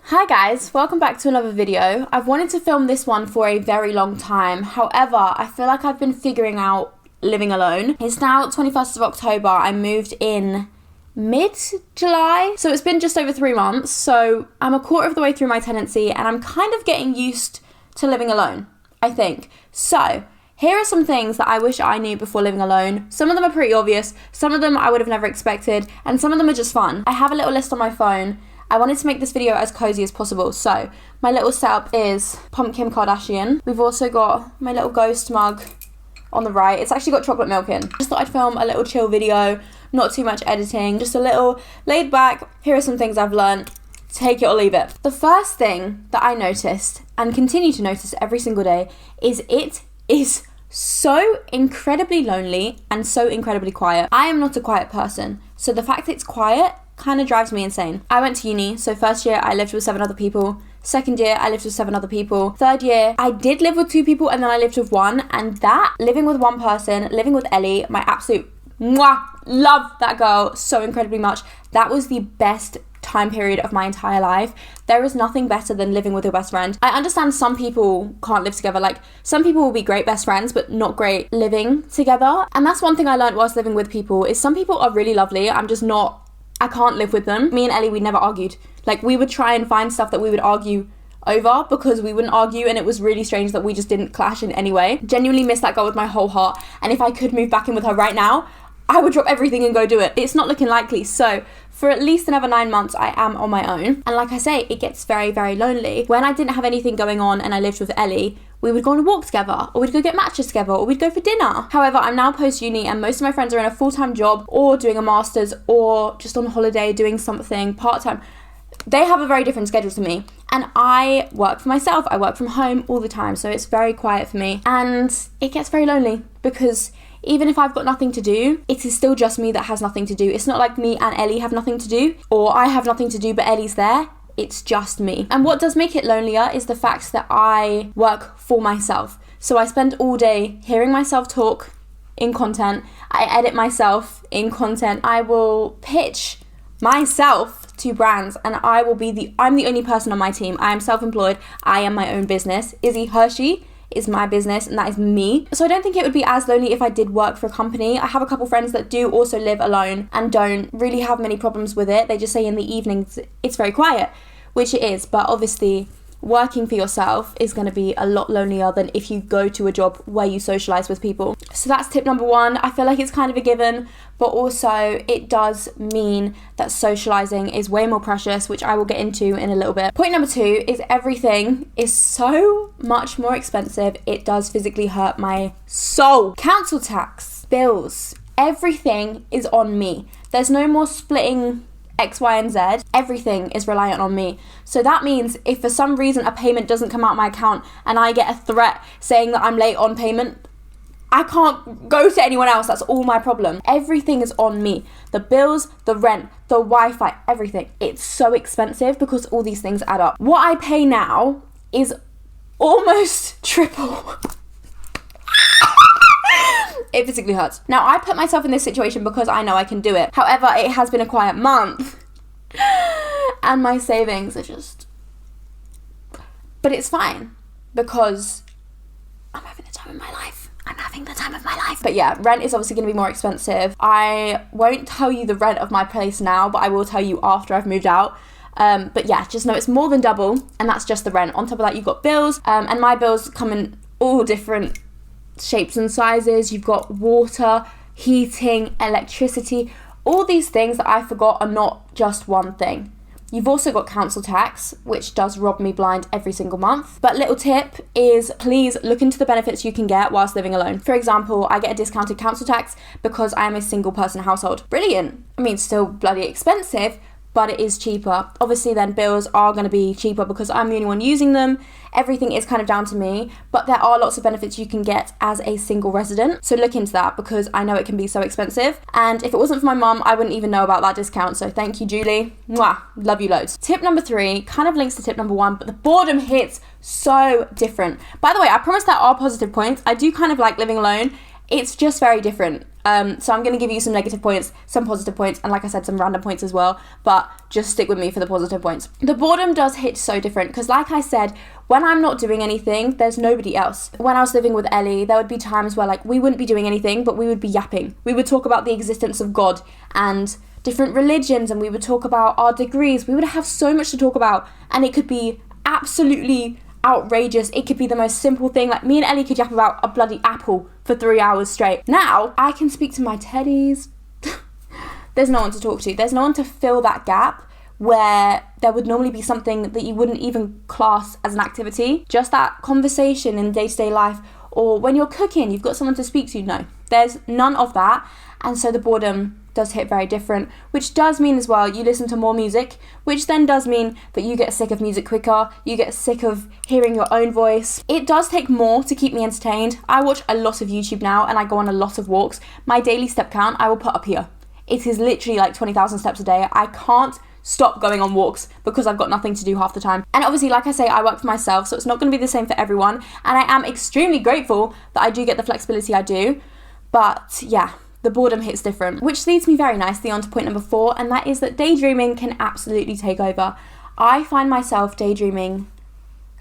Hi guys, welcome back to another video. I've wanted to film this one for a very long time. However, I feel like I've been figuring out living alone. It's now 21st of October. I moved in mid-July, so it's been just over 3 months. So I'm a quarter of the way through my tenancy and I'm kind of getting used to living alone, I think. So here are some things that I wish I knew before living alone. Some of them are pretty obvious, some of them I would have never expected, and some of them are just fun. I have a little list on my phone. I wanted to make this video as cozy as possible. So my little setup is Pumpkin Kardashian. We've also got my little ghost mug on the right. It's actually got chocolate milk in. Just thought I'd film a little chill video, not too much editing, just a little laid back. Here are some things I've learned. Take it or leave it. The first thing that I noticed and continue to notice every single day is it is so incredibly lonely and so incredibly quiet. I am not a quiet person, so the fact that it's quiet kind of drives me insane. I went to uni, so first year I lived with 7 other people. Second year I lived with 7 other people. Third year I did live with 2 people and then I lived with 1, and that, living with one person, living with Ellie, my absolute love that girl so incredibly much. That was the best time period of my entire life. There is nothing better than living with your best friend. I understand some people can't live together. Like, some people will be great best friends but not great living together, and that's one thing I learned whilst living with people, is some people are really lovely. I can't live with them. Me and Ellie, we never argued. Like, we would try and find stuff that we would argue over because we wouldn't argue, and it was really strange that we just didn't clash in any way. Genuinely miss that girl with my whole heart, and if I could move back in with her right now, I would drop everything and go do it. It's not looking likely. So for at least another 9 months, I am on my own. And like I say, it gets very, very lonely. When I didn't have anything going on and I lived with Ellie, we would go on a walk together, or we'd go get matches together, or we'd go for dinner. However, I'm now post-uni and most of my friends are in a full-time job or doing a master's or just on holiday doing something part-time. They have a very different schedule to me, and I work for myself. I work from home all the time, so it's very quiet for me, and it gets very lonely because even if I've got nothing to do, it is still just me that has nothing to do. It's not like me and Ellie have nothing to do, or I have nothing to do but Ellie's there. It's just me. And what does make it lonelier is the fact that I work for myself. So I spend all day hearing myself talk in content. I edit myself in content. I will pitch myself to brands, and I'm the only person on my team. I am self-employed. I am my own business. Hiersche is my business, and that is me. So I don't think it would be as lonely if I did work for a company. I have a couple friends that do also live alone and don't really have many problems with it. They just say in the evenings it's very quiet, which it is, but obviously working for yourself is going to be a lot lonelier than if you go to a job where you socialize with people. So that's tip number 1. I feel like it's kind of a given, but also it does mean that socializing is way more precious, which I will get into in a little bit. Point number 2 is everything is so much more expensive. It does physically hurt my soul. Council tax, bills, everything is on me. There's no more splitting X, Y, and Z. Everything is reliant on me. So that means if for some reason a payment doesn't come out of my account and I get a threat saying that I'm late on payment, I can't go to anyone else. That's all my problem. Everything is on me. The bills, the rent, the Wi-Fi, everything. It's so expensive because all these things add up. What I pay now is almost triple. It physically hurts. Now, I put myself in this situation because I know I can do it. However, it has been a quiet month and my savings are just... But it's fine because I'm having the time of my life. But yeah, rent is obviously going to be more expensive. I won't tell you the rent of my place now, but I will tell you after I've moved out. But yeah, just know it's more than double, and that's just the rent. On top of that, you've got bills, and my bills come in all different shapes and sizes. You've got water, heating, electricity. All these things that I forgot are not just one thing. You've also got council tax, which does rob me blind every single month. But little tip is, please look into the benefits you can get whilst living alone. For example, I get a discounted council tax because I am a single person household. Brilliant. I mean, still bloody expensive, but it is cheaper. Obviously then bills are going to be cheaper because I'm the only one using them. Everything is kind of down to me, but there are lots of benefits you can get as a single resident. So look into that because I know it can be so expensive. And if it wasn't for my mum, I wouldn't even know about that discount. So thank you, Julie. Mwah, love you loads. Tip number 3 kind of links to tip number 1, but the boredom hits so different. By the way, I promise there are positive points. I do kind of like living alone. It's just very different. So I'm going to give you some negative points, some positive points, and like I said, some random points as well, but just stick with me for the positive points. The boredom does hit so different because, like I said, when I'm not doing anything, there's nobody else. When I was living with Ellie, there would be times where like we wouldn't be doing anything, but we would be yapping. We would talk about the existence of God and different religions, and we would talk about our degrees. We would have so much to talk about, and it could be absolutely outrageous. It could be the most simple thing. Like, me and Ellie could yap about a bloody apple for 3 hours straight. Now I can speak to my teddies. There's no one to talk to. There's no one to fill that gap where there would normally be something that you wouldn't even class as an activity. Just that conversation in day-to-day life, or when you're cooking, you've got someone to speak to. No, there's none of that. And so the boredom does hit very different, which does mean as well you listen to more music, which then does mean that you get sick of music quicker, you get sick of hearing your own voice. It does take more to keep me entertained. I watch a lot of YouTube now and I go on a lot of walks. My daily step count I will put up here. It is literally like 20,000 steps a day. I can't stop going on walks because I've got nothing to do half the time. And obviously, like I say, I work for myself, so it's not going to be the same for everyone, and I am extremely grateful that I do get the flexibility I do. But yeah, the boredom hits different, which leads me very nicely on to point number 4, and that is that daydreaming can absolutely take over. I find myself daydreaming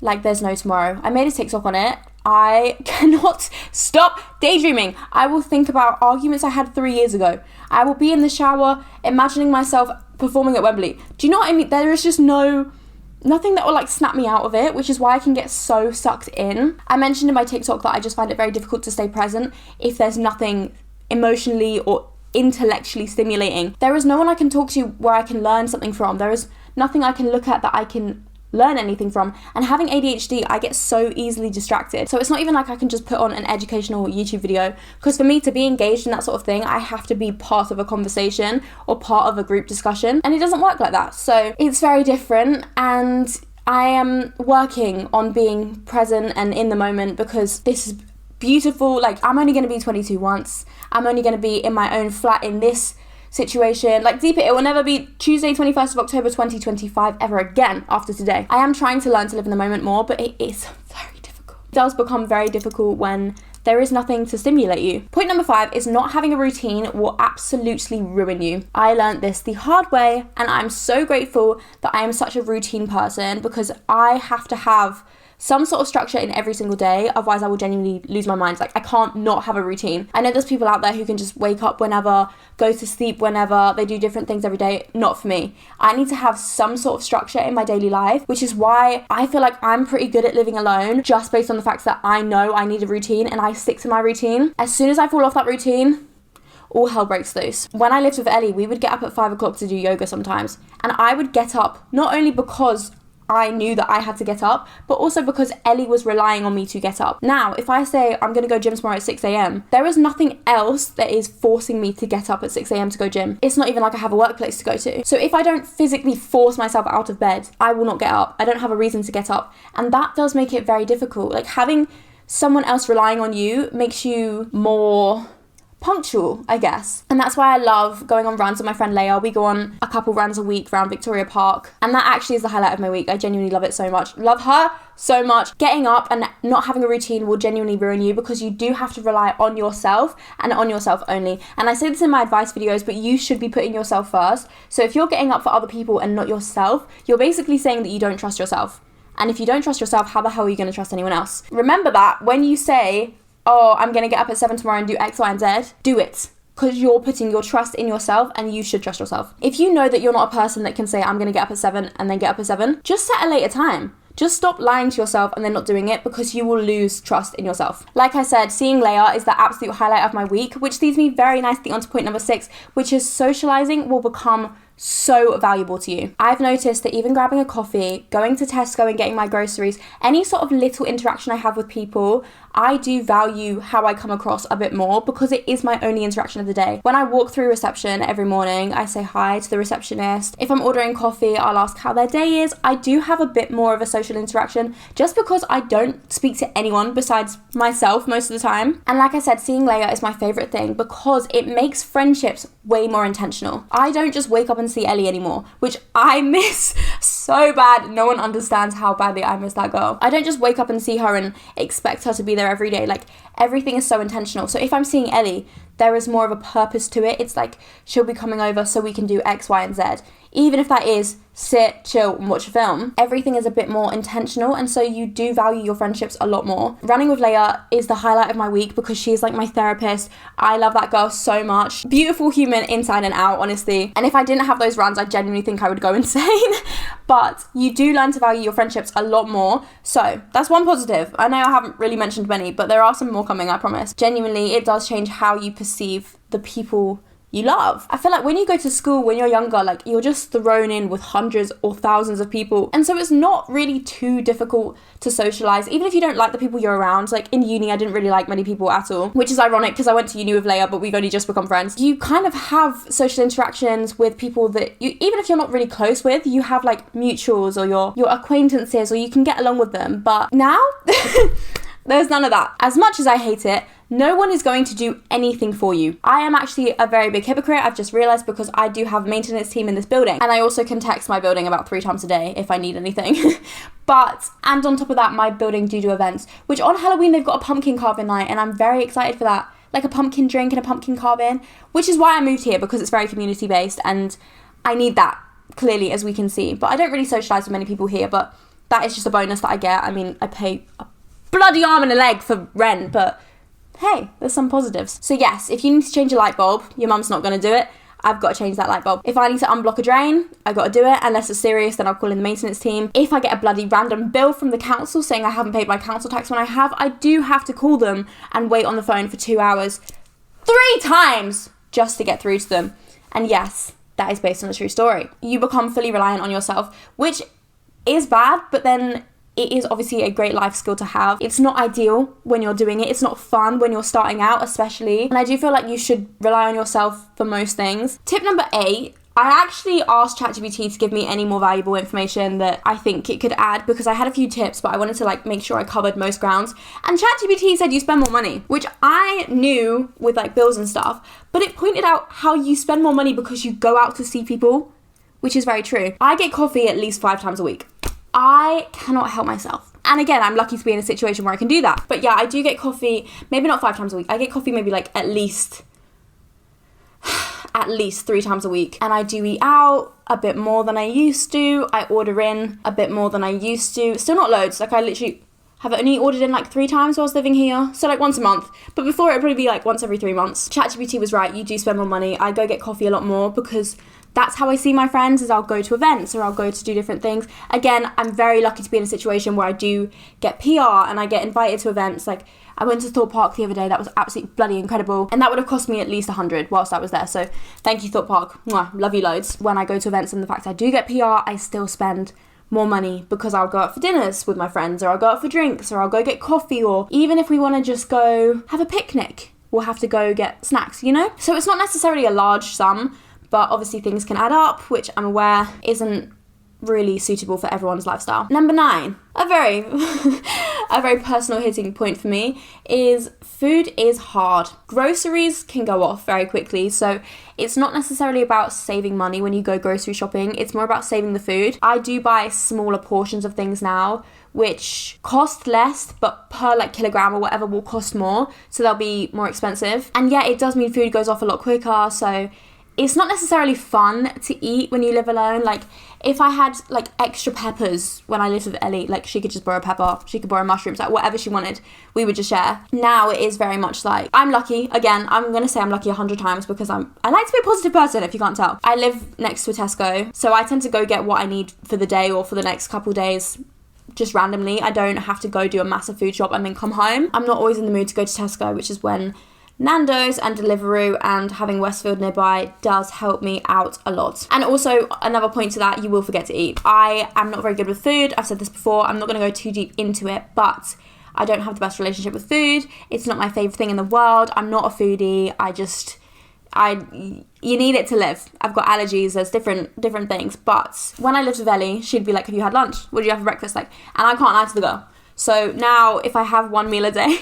like there's no tomorrow. I made a TikTok on it. I cannot stop daydreaming. I will think about arguments I had 3 years ago. I will be in the shower imagining myself performing at Wembley. Do you know what I mean? There is just nothing that will like snap me out of it, which is why I can get so sucked in. I mentioned in my TikTok that I just find it very difficult to stay present if there's nothing emotionally or intellectually stimulating. There is no one I can talk to where I can learn something from. There is nothing I can look at that I can learn anything from. And having ADHD, I get so easily distracted. So it's not even like I can just put on an educational YouTube video, because for me to be engaged in that sort of thing, I have to be part of a conversation or part of a group discussion, and it doesn't work like that. So it's very different, and I am working on being present and in the moment, because this is beautiful. Like, I'm only going to be 22 once. I'm only going to be in my own flat in this situation. Like, deep it will never be Tuesday 21st of October 2025 ever again after today. I am trying to learn to live in the moment more, but it is very difficult. It does become very difficult when there is nothing to stimulate you. Point number 5 is not having a routine will absolutely ruin you. I learned this the hard way, and I'm so grateful that I am such a routine person, because I have to have some sort of structure in every single day, otherwise I will genuinely lose my mind. Like, I can't not have a routine. I know there's people out there who can just wake up whenever, go to sleep whenever, they do different things every day. Not for me. I need to have some sort of structure in my daily life, which is why I feel like I'm pretty good at living alone, just based on the fact that I know I need a routine and I stick to my routine. As soon as I fall off that routine, all hell breaks loose. When I lived with Ellie, we would get up at 5 o'clock to do yoga sometimes, and I would get up not only because I knew that I had to get up, but also because Ellie was relying on me to get up. Now, if I say I'm going to go gym tomorrow at 6 a.m, there is nothing else that is forcing me to get up at 6 a.m. to go gym. It's not even like I have a workplace to go to. So if I don't physically force myself out of bed, I will not get up. I don't have a reason to get up. And that does make it very difficult. Like, having someone else relying on you makes you more punctual, I guess. And that's why I love going on runs with my friend Leia. We go on a couple runs a week around Victoria Park, and that actually is the highlight of my week. I genuinely love it so much. Love her so much. Getting up and not having a routine will genuinely ruin you, because you do have to rely on yourself and on yourself only. And I say this in my advice videos, but you should be putting yourself first. So if you're getting up for other people and not yourself, you're basically saying that you don't trust yourself. And if you don't trust yourself, how the hell are you going to trust anyone else? Remember that when you say, oh, I'm going to get up at 7 tomorrow and do X, Y, and Z, do it. Because you're putting your trust in yourself, and you should trust yourself. If you know that you're not a person that can say, I'm going to get up at 7 and then get up at 7, just set a later time. Just stop lying to yourself and then not doing it, because you will lose trust in yourself. Like I said, seeing Leia is the absolute highlight of my week, which leads me very nicely onto point number 6, which is socializing will become so valuable to you. I've noticed that even grabbing a coffee, going to Tesco and getting my groceries, any sort of little interaction I have with people, I do value how I come across a bit more, because it is my only interaction of the day. When I walk through reception every morning, I say hi to the receptionist. If I'm ordering coffee, I'll ask how their day is. I do have a bit more of a social interaction, just because I don't speak to anyone besides myself most of the time. And like I said, seeing Leia is my favorite thing, because it makes friendships way more intentional. I don't just wake up in and see Ellie anymore, which I miss so bad. No one understands how badly I miss that girl. I don't just wake up and see her and expect her to be there every day. Like, everything is so intentional. So if I'm seeing Ellie, there is more of a purpose to it. It's like, she'll be coming over so we can do X, Y, and Z. Even if that is sit, chill, and watch a film, everything is a bit more intentional, and so you do value your friendships a lot more. Running with Leia is the highlight of my week because she's like my therapist. I love that girl so much. Beautiful human inside and out, honestly. And if I didn't have those runs, I genuinely think I would go insane. But you do learn to value your friendships a lot more. So that's one positive. I know I haven't really mentioned many, but there are some more coming, I promise. Genuinely, it does change how you perceive the people you love. I feel like when you go to school when you're younger, like, you're just thrown in with hundreds or thousands of people, and so it's not really too difficult to socialize, even if you don't like the people you're around. Like, in uni, I didn't really like many people at all, which is ironic because I went to uni with Leia, but we've only just become friends. You kind of have social interactions with people that you, even if you're not really close with, you have like mutuals or your acquaintances, or you can get along with them. But now there's none of that. As much as I hate it, no one is going to do anything for you. I am actually a very big hypocrite, I've just realised, because I do have a maintenance team in this building, and I also can text my building about 3 times a day if I need anything. And on top of that, my building do events, which on Halloween they've got a pumpkin carving night, and I'm very excited for that. Like a pumpkin drink and a pumpkin carving, which is why I moved here, because it's very community based, and I need that, clearly, as we can see. But I don't really socialise with many people here, but that is just a bonus that I get. I mean, I pay a bloody arm and a leg for rent, but hey, there's some positives. So yes, if you need to change a light bulb, your mum's not going to do it. I've got to change that light bulb. If I need to unblock a drain, I got to do it. Unless it's serious, then I'll call in the maintenance team. If I get a bloody random bill from the council saying I haven't paid my council tax when I do have to call them and wait on the phone for 2 hours, 3 times, just to get through to them. And yes, that is based on a true story. You become fully reliant on yourself, which is bad, but then it is obviously a great life skill to have. It's not ideal when you're doing it. It's not fun when you're starting out, especially. And I do feel like you should rely on yourself for most things. Tip number 8, I actually asked ChatGPT to give me any more valuable information that I think it could add, because I had a few tips, but I wanted to like make sure I covered most grounds. And ChatGPT said you spend more money, which I knew with like bills and stuff, but it pointed out how you spend more money because you go out to see people, which is very true. I get coffee at least 5 times a week. I cannot help myself. And again, I'm lucky to be in a situation where I can do that. But yeah, I do get coffee, maybe not 5 times a week. I get coffee maybe like at least 3 times a week. And I do eat out a bit more than I used to. I order in a bit more than I used to. Still not loads. Like, I literally have only ordered in like 3 times while I was living here. So like once a month. But before, it would probably be like once every 3 months. ChatGPT was right. You do spend more money. I go get coffee a lot more because that's how I see my friends, is I'll go to events or I'll go to do different things. Again, I'm very lucky to be in a situation where I do get PR and I get invited to events. Like, I went to Thorpe Park the other day. That was absolutely bloody incredible. And that would have cost me at least 100 whilst I was there. So thank you, Thorpe Park. Mwah, love you loads. When I go to events and the fact I do get PR, I still spend more money because I'll go out for dinners with my friends, or I'll go out for drinks, or I'll go get coffee, or even if we want to just go have a picnic, we'll have to go get snacks, you know? So it's not necessarily a large sum, but obviously things can add up, which I'm aware isn't really suitable for everyone's lifestyle. Number 9, a very personal hitting point for me, is food is hard. Groceries can go off very quickly, so it's not necessarily about saving money when you go grocery shopping. It's more about saving the food. I do buy smaller portions of things now, which cost less, but per like kilogram or whatever will cost more, so they'll be more expensive. And yeah, it does mean food goes off a lot quicker, so it's not necessarily fun to eat when you live alone. Like, if I had like extra peppers when I lived with Ellie, like she could just borrow a pepper, she could borrow mushrooms, like whatever she wanted, we would just share. Now it is very much like, I'm lucky. Again, I'm gonna say I'm lucky 100 times because I like to be a positive person, if you can't tell. I live next to a Tesco, so I tend to go get what I need for the day or for the next couple days, just randomly. I don't have to go do a massive food shop and then come home. I'm not always in the mood to go to Tesco, which is when Nando's and Deliveroo and having Westfield nearby does help me out a lot. And also, another point to that, you will forget to eat. I am not very good with food. I've said this before. I'm not going to go too deep into it, but I don't have the best relationship with food. It's not my favourite thing in the world. I'm not a foodie. You need it to live. I've got allergies, there's different things. But when I lived with Ellie, she'd be like, have you had lunch? What did you have for breakfast? Like, and I can't lie to the girl. So now if I have one meal a day,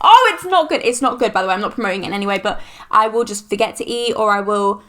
oh, it's not good. It's not good, by the way. I'm not promoting it in any way, but I will just forget to eat, or I will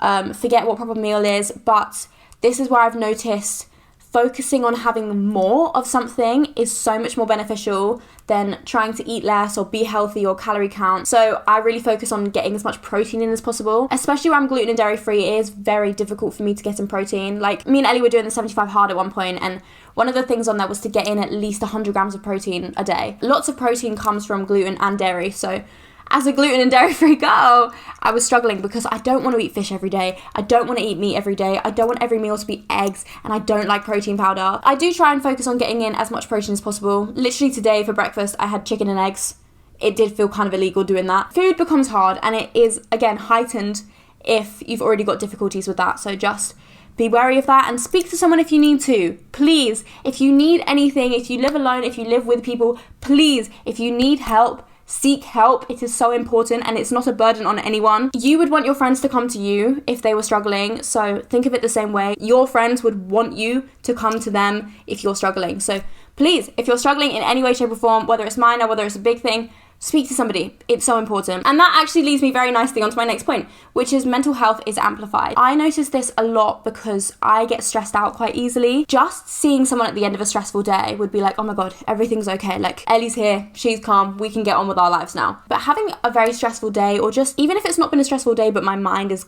forget what proper meal is. But this is where I've noticed focusing on having more of something is so much more beneficial than trying to eat less or be healthy or calorie count. So I really focus on getting as much protein in as possible, especially when I'm gluten and dairy free. It is very difficult for me to get in protein. Like, me and Ellie were doing the 75 hard at one point, and one of the things on there was to get in at least 100 grams of protein a day. Lots of protein comes from gluten and dairy, so as a gluten and dairy free girl, I was struggling because I don't want to eat fish every day. I don't want to eat meat every day. I don't want every meal to be eggs, and I don't like protein powder. I do try and focus on getting in as much protein as possible. Literally today for breakfast, I had chicken and eggs. It did feel kind of illegal doing that. Food becomes hard, and it is, again, heightened if you've already got difficulties with that. So just be wary of that and speak to someone if you need to. Please, if you need anything, if you live alone, if you live with people, please, if you need help, seek help. It is so important, and it's not a burden on anyone. You would want your friends to come to you if they were struggling, so think of it the same way. Your friends would want you to come to them if you're struggling. So please, if you're struggling in any way, shape or form, whether it's minor, whether it's a big thing, speak to somebody. It's so important. And that actually leads me very nicely onto my next point, which is mental health is amplified. I notice this a lot because I get stressed out quite easily. Just seeing someone at the end of a stressful day would be like, oh my God, everything's okay. Like, Ellie's here, she's calm, we can get on with our lives now. But having a very stressful day, or just even if it's not been a stressful day, but my mind is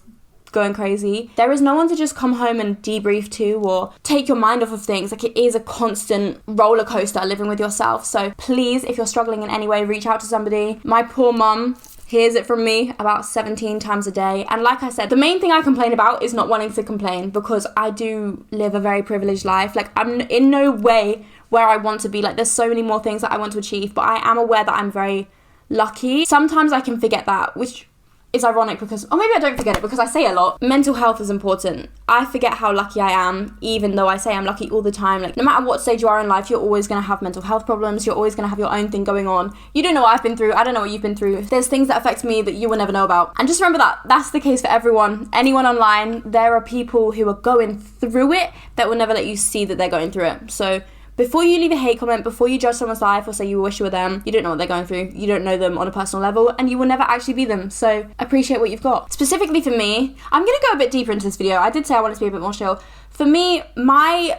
going crazy, there is no one to just come home and debrief to or take your mind off of things. Like, it is a constant roller coaster living with yourself. So please, if you're struggling in any way, reach out to somebody. My poor mum hears it from me about 17 times a day, and like I said, the main thing I complain about is not wanting to complain, because I do live a very privileged life. Like, I'm in no way where I want to be. Like, there's so many more things that I want to achieve, but I am aware that I'm very lucky. Sometimes I can forget that, which is ironic because, or maybe I don't forget it because I say a lot. Mental health is important. I forget how lucky I am, even though I say I'm lucky all the time. Like, no matter what stage you are in life, you're always going to have mental health problems. You're always going to have your own thing going on. You don't know what I've been through. I don't know what you've been through. There's things that affect me that you will never know about. And just remember that that's the case for everyone. Anyone online, there are people who are going through it that will never let you see that they're going through it. So before you leave a hate comment, before you judge someone's life or say you wish you were them, you don't know what they're going through. You don't know them on a personal level, and you will never actually be them. So appreciate what you've got. Specifically for me, I'm going to go a bit deeper into this video. I did say I wanted to be a bit more chill. For me, my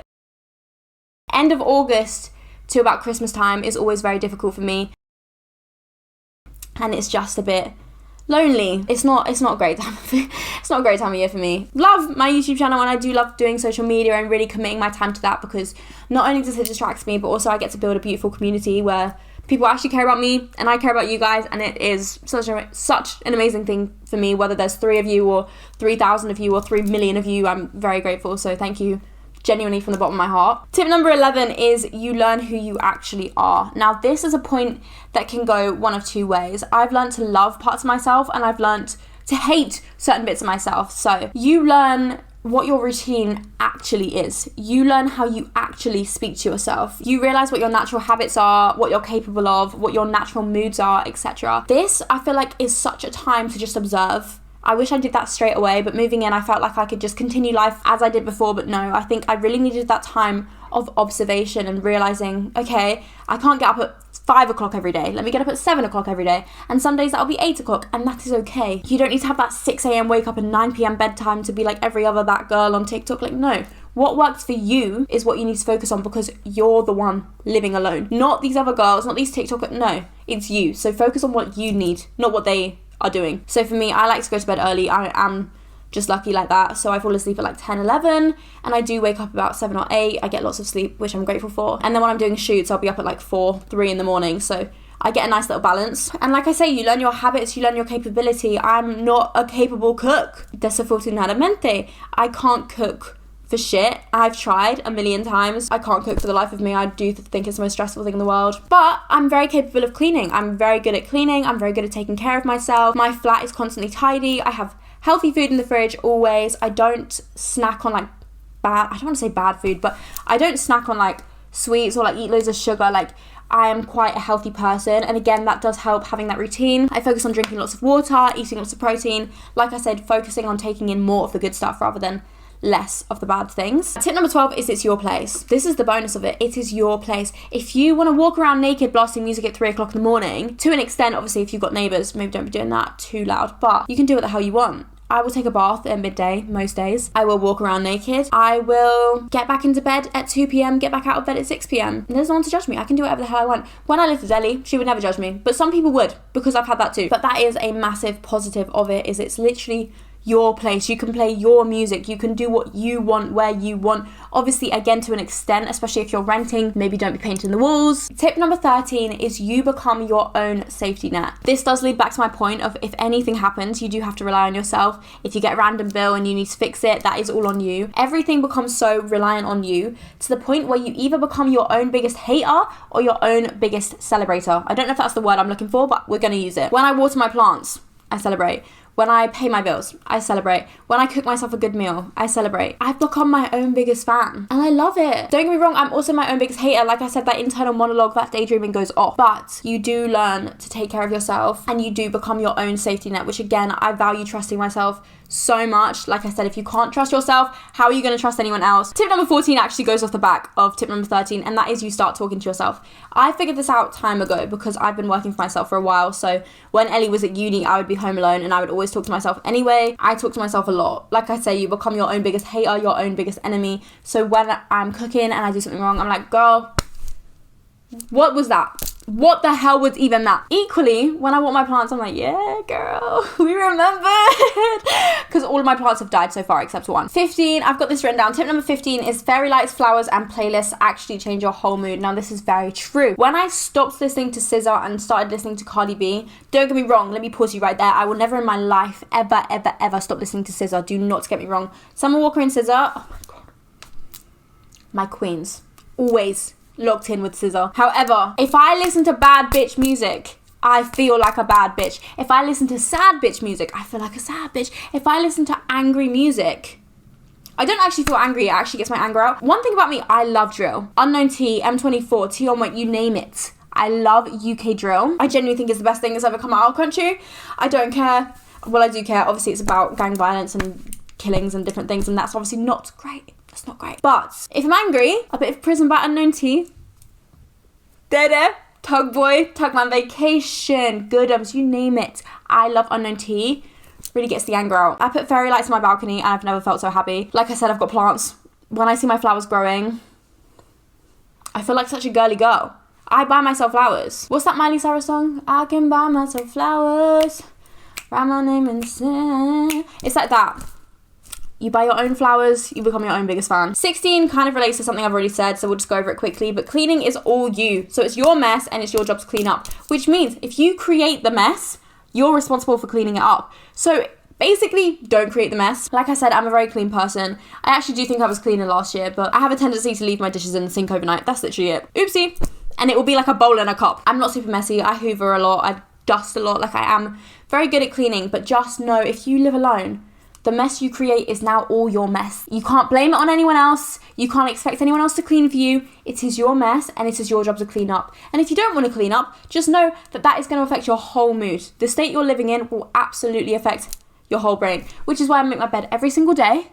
end of August to about Christmas time is always very difficult for me. And it's just a bit lonely. It's not a great time. It's not a great time of year for me. Love my YouTube channel, and I do love doing social media and really committing my time to that, because not only does it distract me, but also I get to build a beautiful community where people actually care about me and I care about you guys, and it is such an amazing thing for me. Whether there's 3 of you or 3,000 of you or 3 million of you, I'm very grateful. So thank you genuinely from the bottom of my heart. Tip number 11 is you learn who you actually are. Now, this is a point that can go one of two ways. I've learned to love parts of myself, and I've learned to hate certain bits of myself. So you learn what your routine actually is. You learn how you actually speak to yourself. You realize what your natural habits are, what you're capable of, what your natural moods are, etc. This, I feel like, is such a time to just observe. I wish I did that straight away, but moving in, I felt like I could just continue life as I did before, but no, I think I really needed that time of observation and realizing, okay, I can't get up at 5 o'clock every day. Let me get up at 7 o'clock every day. And some days that'll be 8 o'clock, and that is okay. You don't need to have that 6 a.m. wake up and 9 p.m. bedtime to be like every other that girl on TikTok. Like, no. What works for you is what you need to focus on, because you're the one living alone. Not these other girls, not these TikTok, no. It's you. So focus on what you need, not what they are doing. So for me, I like to go to bed early. I am just lucky like that. So I fall asleep at like 10, 11, and I do wake up about 7 or 8. I get lots of sleep, which I'm grateful for. And then when I'm doing shoots, I'll be up at like 4, 3 in the morning. So I get a nice little balance. And like I say, you learn your habits, you learn your capability. I'm not a capable cook. Desafortunadamente, I can't cook for shit. I've tried a million times. I can't cook for the life of me. I do think it's the most stressful thing in the world. But I'm very capable of cleaning. I'm very good at cleaning. I'm very good at taking care of myself. My flat is constantly tidy. I have healthy food in the fridge always. I don't snack on like I don't want to say bad food, but I don't snack on like sweets or like eat loads of sugar. Like, I am quite a healthy person, and again, that does help having that routine. I focus on drinking lots of water, eating lots of protein. Like I said, focusing on taking in more of the good stuff rather than less of the bad things. Tip number 12 is it's your place. This is the bonus of it. It is your place. If you want to walk around naked blasting music at 3 o'clock in the morning, to an extent, obviously, if you've got neighbours, maybe don't be doing that too loud, but you can do what the hell you want. I will take a bath at midday most days. I will walk around naked. I will get back into bed at 2 p.m, get back out of bed at 6 p.m. There's no one to judge me. I can do whatever the hell I want. When I lived with Ellie, she would never judge me, but some people would, because I've had that too. But that is a massive positive of it, is it's literally your place. You can play your music. You can do what you want, where you want. Obviously, again, to an extent, especially if you're renting, maybe don't be painting the walls. Tip number 13 is you become your own safety net. This does lead back to my point of if anything happens, you do have to rely on yourself. If you get a random bill and you need to fix it, that is all on you. Everything becomes so reliant on you to the point where you either become your own biggest hater or your own biggest celebrator. I don't know if that's the word I'm looking for, but we're going to use it. When I water my plants, I celebrate. When I pay my bills, I celebrate. When I cook myself a good meal, I celebrate. I've become my own biggest fan and I love it. Don't get me wrong, I'm also my own biggest hater. Like I said, that internal monologue, that daydreaming goes off. But you do learn to take care of yourself and you do become your own safety net, which again, I value trusting myself so much. Like I said, if you can't trust yourself, how are you going to trust anyone else? Tip number 14 actually goes off the back of tip number 13, and that is you start talking to yourself. I figured this out time ago because I've been working for myself for a while. So when Ellie was at uni, I would be home alone and I would always talk to myself anyway. I talk to myself a lot. Like I say, you become your own biggest hater, your own biggest enemy. So when I'm cooking and I do something wrong, I'm like, girl, what was that? What the hell was even that? Equally, when I water my plants, I'm like, yeah, girl, we remembered. Because all of my plants have died so far except one. 15, I've got this written down. Tip number 15 is fairy lights, flowers, and playlists actually change your whole mood. Now, this is very true. When I stopped listening to SZA and started listening to Cardi B, don't get me wrong, let me pause you right there. I will never in my life ever stop listening to SZA. Do not get me wrong. Summer Walker and SZA, oh my God. My queens. Always locked in with SZA. However, if I listen to bad bitch music, I feel like a bad bitch. If I listen to sad bitch music, I feel like a sad bitch. If I listen to angry music, I don't actually feel angry, it actually gets my anger out. One thing about me, I love drill. Unknown T, M24, T on White, you name it. I love UK drill. I genuinely think it's the best thing that's ever come out of our country. I don't care. Well, I do care. Obviously, it's about gang violence and killings and different things, and that's obviously not great. That's not great. But if I'm angry, a bit of Prison by Unknown T, Dede, Tug Boy, Tugman Vacation, Goodums, you name it. I love Unknown T. Really gets the anger out. I put fairy lights on my balcony and I've never felt so happy. Like I said, I've got plants. When I see my flowers growing, I feel like such a girly girl. I buy myself flowers. What's that Miley Cyrus song? I can buy myself flowers. Write my name in the sand. It's like that. You buy your own flowers, you become your own biggest fan. 16 kind of relates to something I've already said, so we'll just go over it quickly. But cleaning is all you. So it's your mess and it's your job to clean up. Which means if you create the mess, you're responsible for cleaning it up. So basically, don't create the mess. Like I said, I'm a very clean person. I actually do think I was cleaner last year, but I have a tendency to leave my dishes in the sink overnight. That's literally it. Oopsie. And it will be like a bowl and a cup. I'm not super messy. I hoover a lot. I dust a lot. Like I am very good at cleaning. But just know, if you live alone, the mess you create is now all your mess. You can't blame it on anyone else. You can't expect anyone else to clean for you. It is your mess and it is your job to clean up. And if you don't want to clean up, just know that that is going to affect your whole mood. The state you're living in will absolutely affect your whole brain, which is why I make my bed every single day.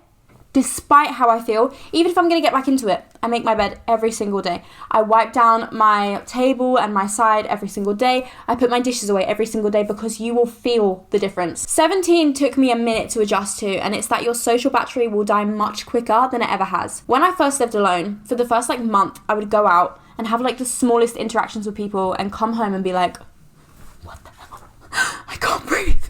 Despite how I feel, even if I'm going to get back into it, I make my bed every single day. I wipe down my table and my side every single day. I put my dishes away every single day because you will feel the difference. 17 took me a minute to adjust to, and it's that your social battery will die much quicker than it ever has. When I first lived alone, for the first month, I would go out and have the smallest interactions with people and come home and be like, what the hell? I can't breathe.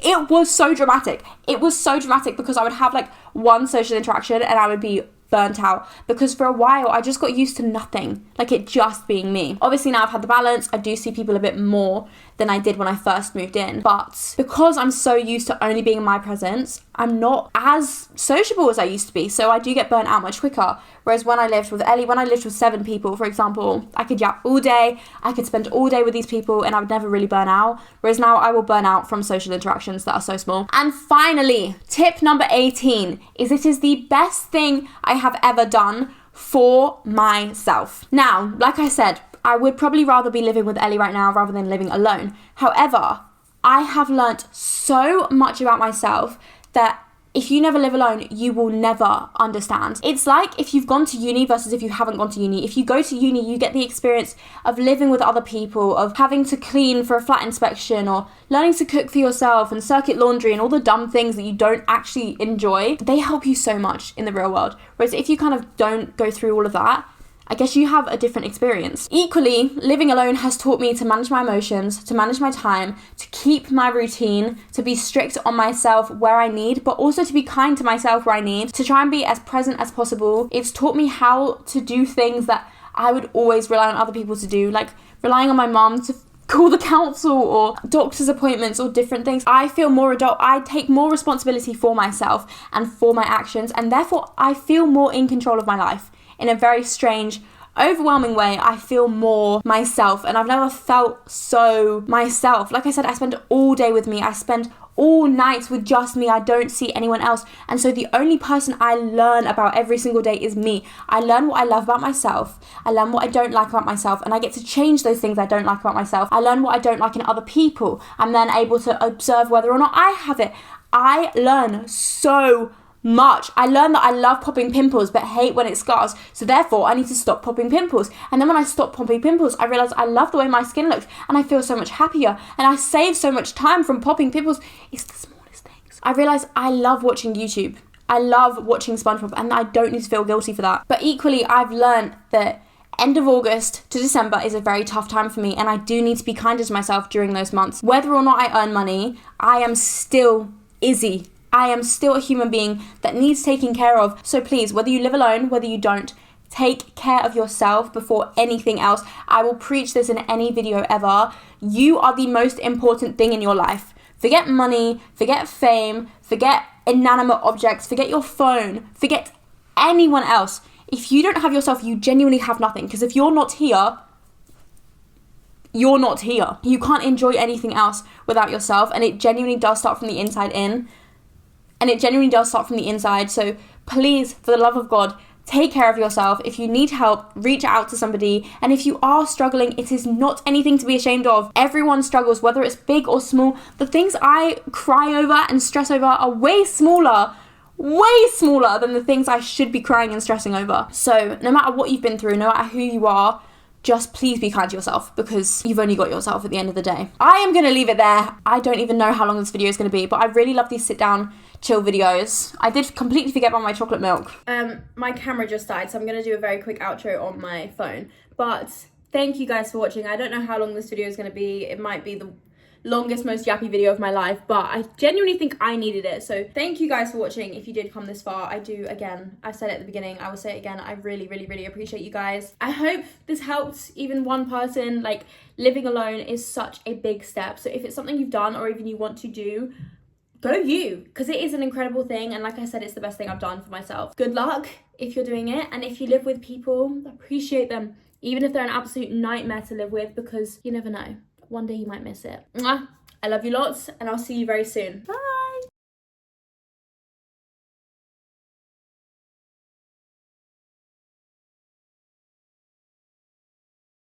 It was so dramatic. It was so dramatic because I would have one social interaction and I would be burnt out because for a while I just got used to nothing, it just being me. Obviously now I've had the balance. I do see people a bit more than I did when I first moved in, but because I'm so used to only being in my presence, I'm not as sociable as I used to be, so I do get burnt out much quicker. Whereas when I lived with Ellie, when I lived with 7 people, for example, I could yap all day, I could spend all day with these people and I would never really burn out, whereas now I will burn out from social interactions that are so small. And finally, tip number 18 is it is the best thing I have ever done for myself. Now, like I said, I would probably rather be living with Ellie right now rather than living alone. However, I have learnt so much about myself that if you never live alone, you will never understand. It's like if you've gone to uni versus if you haven't gone to uni. If you go to uni, you get the experience of living with other people, of having to clean for a flat inspection, or learning to cook for yourself and circuit laundry and all the dumb things that you don't actually enjoy. They help you so much in the real world. Whereas if you kind of don't go through all of that, I guess you have a different experience. Equally, living alone has taught me to manage my emotions, to manage my time, to keep my routine, to be strict on myself where I need, but also to be kind to myself where I need, to try and be as present as possible. It's taught me how to do things that I would always rely on other people to do, like relying on my mum to call the council or doctor's appointments or different things. I feel more adult. I take more responsibility for myself and for my actions, and therefore I feel more in control of my life. In a very strange, overwhelming way, I feel more myself, and I've never felt so myself. Like I said, I spend all day with me. I spend all nights with just me. I don't see anyone else. And so the only person I learn about every single day is me. I learn what I love about myself. I learn what I don't like about myself, and I get to change those things I don't like about myself. I learn what I don't like in other people. I'm then able to observe whether or not I have it. I learn so much. I learned that I love popping pimples but hate when it scars, so therefore I need to stop popping pimples. And then when I stop popping pimples, I realised I love the way my skin looks and I feel so much happier, and I save so much time from popping pimples. It's the smallest things. I realised I love watching YouTube. I love watching SpongeBob, and I don't need to feel guilty for that. But equally, I've learned that end of August to December is a very tough time for me, and I do need to be kinder to myself during those months. Whether or not I earn money, I am still Izzy. I am still a human being that needs taking care of. So please, whether you live alone, whether you don't, take care of yourself before anything else. I will preach this in any video ever. You are the most important thing in your life. Forget money, forget fame, forget inanimate objects, forget your phone, forget anyone else. If you don't have yourself, you genuinely have nothing. Because if you're not here, you're not here. You can't enjoy anything else without yourself, and it genuinely does start from the inside in. And it genuinely does start from the inside. So please, for the love of God, take care of yourself. If you need help, reach out to somebody. And if you are struggling, it is not anything to be ashamed of. Everyone struggles, whether it's big or small. The things I cry over and stress over are way smaller than the things I should be crying and stressing over. So no matter what you've been through, no matter who you are, just please be kind to yourself, because you've only got yourself at the end of the day. I am going to leave it there. I don't even know how long this video is going to be, but I really love these sit down chill videos. I did completely forget about my chocolate milk. My camera just died, so I'm going to do a very quick outro on my phone. But thank you guys for watching. I don't know how long this video is going to be. It might be the longest, most yappy video of my life, but I genuinely think I needed it. So thank you guys for watching. If you did come this far, I do, again, I said it at the beginning, I will say it again, I really, really, really appreciate you guys. I hope this helped even one person. Like, living alone is such a big step. So if it's something you've done or even you want to do, go you, because it is an incredible thing. And like I said, it's the best thing I've done for myself. Good luck if you're doing it. And if you live with people, appreciate them, even if they're an absolute nightmare to live with, because you never know. One day you might miss it. Mwah. I love you lots, and I'll see you very soon. Bye.